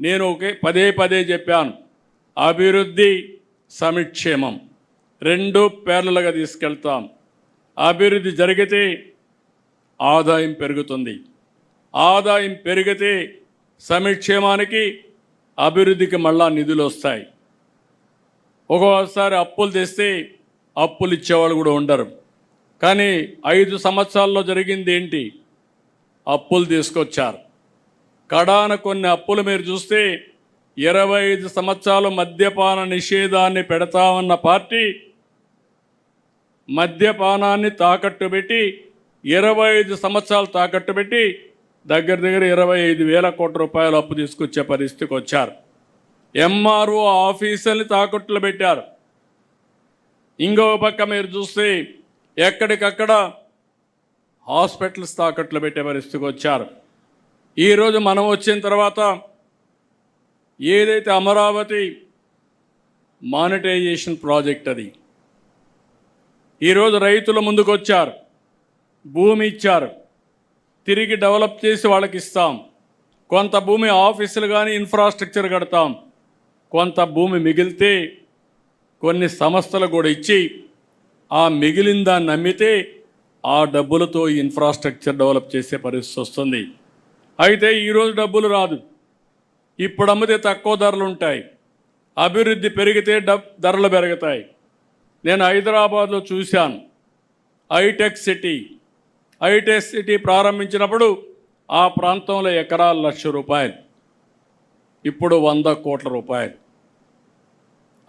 నేను పదే పదే చెప్పాను, అభివృద్ధి సంక్షేమం రెండు పేర్లలుగా తీసుకెళ్తాం. అభివృద్ధి జరిగితే ఆదాయం పెరుగుతుంది, ఆదాయం పెరిగితే సంక్షేమానికి అభివృద్ధికి మళ్ళా నిధులు వస్తాయి. ఒక్కోసారి అప్పులు తెస్తే అప్పులు ఇచ్చేవాళ్ళు కూడా ఉండరు. కానీ 5 సంవత్సరాల్లో జరిగింది ఏంటి? అప్పులు తీసుకొచ్చారు. కడాన కొన్ని అప్పులు మీరు చూస్తే 25 సంవత్సరాలు మద్యపాన నిషేధాన్ని పెడతామన్న పార్టీ మద్యపానాన్ని తాకట్టు పెట్టి 25 సంవత్సరాలు తాకట్టు పెట్టి దగ్గర 25,000 కోట్ల రూపాయలు అప్పు తీసుకొచ్చే పరిస్థితికి వచ్చారు. ఎంఆర్ఓ ఆఫీసుల్ని తాకట్టులు పెట్టారు. ఇంకో పక్క మీరు చూస్తే ఎక్కడికక్కడ హాస్పిటల్స్ తాకట్లు పెట్టే పరిస్థితికి వచ్చారు. ఈరోజు మనం వచ్చిన తర్వాత ఏదైతే అమరావతి మానిటైజేషన్ ప్రాజెక్ట్ అది ఈరోజు రైతుల ముందుకు వచ్చారు, భూమి ఇచ్చారు, తిరిగి డెవలప్ చేసి వాళ్ళకి ఇస్తాం. కొంత భూమి ఆఫీసులు కానీ ఇన్ఫ్రాస్ట్రక్చర్ కడతాం, కొంత భూమి మిగిలితే కొన్ని సంస్థలు కూడా ఇచ్చి ఆ మిగిలిన దాన్ని అమ్మితే ఆ డబ్బులతో ఇన్ఫ్రాస్ట్రక్చర్ డెవలప్ చేసే పరిస్థితి వస్తుంది. అయితే ఈరోజు డబ్బులు రాదు, ఇప్పుడు అమ్మితే తక్కువ ధరలు ఉంటాయి, అభివృద్ధి పెరిగితే ధరలు పెరుగుతాయి. నేను హైదరాబాద్లో చూశాను, హైటెక్ సిటీ ప్రారంభించినప్పుడు ఆ ప్రాంతంలో ఎకరాలు 1,00,000 రూపాయలు, ఇప్పుడు 100 కోట్ల రూపాయలు.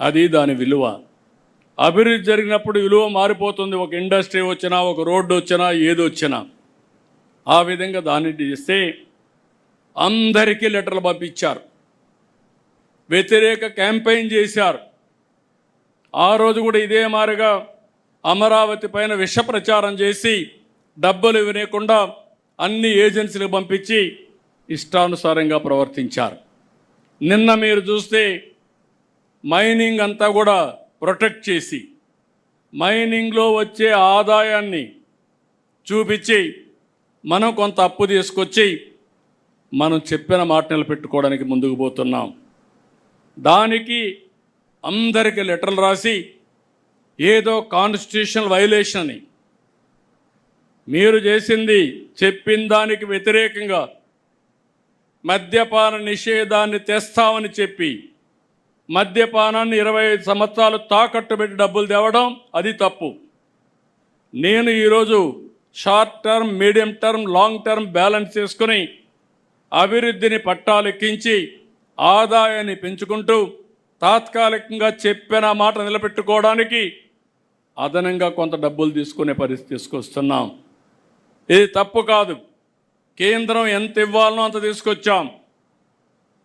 అది దాని విలువ. అభివృద్ధి జరిగినప్పుడు విలువ మారిపోతుంది. ఒక ఇండస్ట్రీ వచ్చినా, ఒక రోడ్డు వచ్చినా, ఏది వచ్చినా. ఆ విధంగా దాన్ని చేస్తే అందరికీ లెటర్లు పంపించారు, వ్యతిరేక క్యాంపెయిన్ చేశారు. ఆ రోజు కూడా ఇదే మారిగా అమరావతి పైన విష ప్రచారం చేసి డబ్బులు ఇవ్వకుండా అన్ని ఏజెన్సీలకు పంపించి ఇష్టానుసారంగా ప్రవర్తించారు. నిన్న మీరు చూస్తే మైనింగ్ అంతా కూడా ప్రొటెక్ట్ చేసి మైనింగ్లో వచ్చే ఆదాయాన్ని చూపించి మనం కొంత అప్పు తీసుకొచ్చి మనం చెప్పిన మాట నిలబెట్టుకోవడానికి ముందుకు పోతున్నాం. దానికి అందరికీ లెటర్లు రాసి ఏదో కాన్స్టిట్యూషనల్ వైలేషన్ అని, మీరు చేసింది చెప్పిన దానికి వ్యతిరేకంగా మద్యపాన నిషేధాన్ని తెస్తామని చెప్పి మద్యపానాన్ని 25 సంవత్సరాలు తాకట్టు పెట్టి డబ్బులు తేవడం అది తప్పు. నేను ఈరోజు short term, medium term, long term balance చేసుకుని అభివృద్ధిని పట్టాలెక్కించి ఆదాయాన్ని పెంచుకుంటూ తాత్కాలికంగా చెప్పిన మాట నిలబెట్టుకోవడానికి అదనంగా కొంత డబ్బులు తీసుకునే పరిస్థితి తీసుకొస్తున్నాం. ఇది తప్పు కాదు. కేంద్రం ఎంత ఇవ్వాలనో అంత తీసుకొచ్చాం.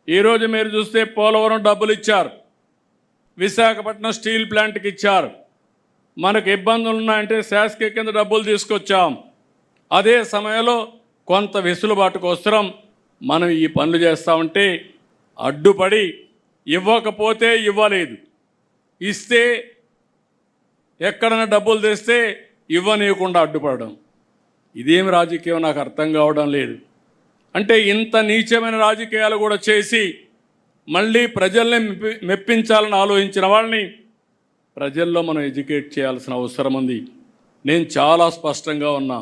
ఈరోజు మీరు చూస్తే పోలవరం డబ్బులు ఇచ్చారు, విశాఖపట్నం స్టీల్ ప్లాంట్కి ఇచ్చారు. మనకు ఇబ్బందులు ఉన్నాయంటే శాసక కింద డబ్బులు తీసుకొచ్చాం. అదే సమయంలో కొంత వెసులుబాటు కోసం మనం ఈ పనులు చేస్తామంటే అడ్డుపడి ఇవ్వకపోతే ఇవ్వలేదు, ఇస్తే ఎక్కడైనా డబ్బులు తెస్తే ఇవ్వనీయకుండా అడ్డుపడడం, ఇదేమి రాజకీయం నాకు అర్థం కావడం లేదు. అంటే ఇంత నీచమైన రాజకీయాలు కూడా చేసి మళ్ళీ ప్రజల్ని మెప్పించాలని ఆలోచించిన వాళ్ళని ప్రజల్లో మనం ఎడ్యుకేట్ చేయాల్సిన అవసరం ఉంది. నేను చాలా స్పష్టంగా ఉన్నా.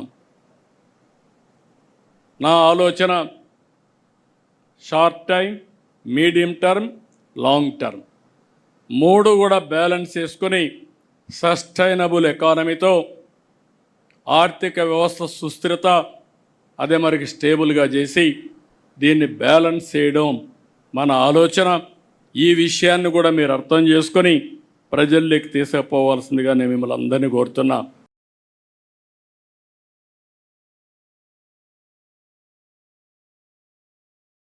నా ఆలోచన short time, medium term, long term మూడు కూడా బ్యాలెన్స్ చేసుకొని సస్టైనబుల్ ఎకానమీతో ఆర్థిక వ్యవస్థ సుస్థిరత అదే మనకి స్టేబుల్గా చేసి దీన్ని బ్యాలెన్స్ చేయడం మన ఆలోచన. ఈ విషయాన్ని కూడా మీరు అర్థం చేసుకొని ప్రజల్లోకి తీసుకుపోవాల్సిందిగా నేను మిమ్మల్ని అందరినీ కోరుతున్నా.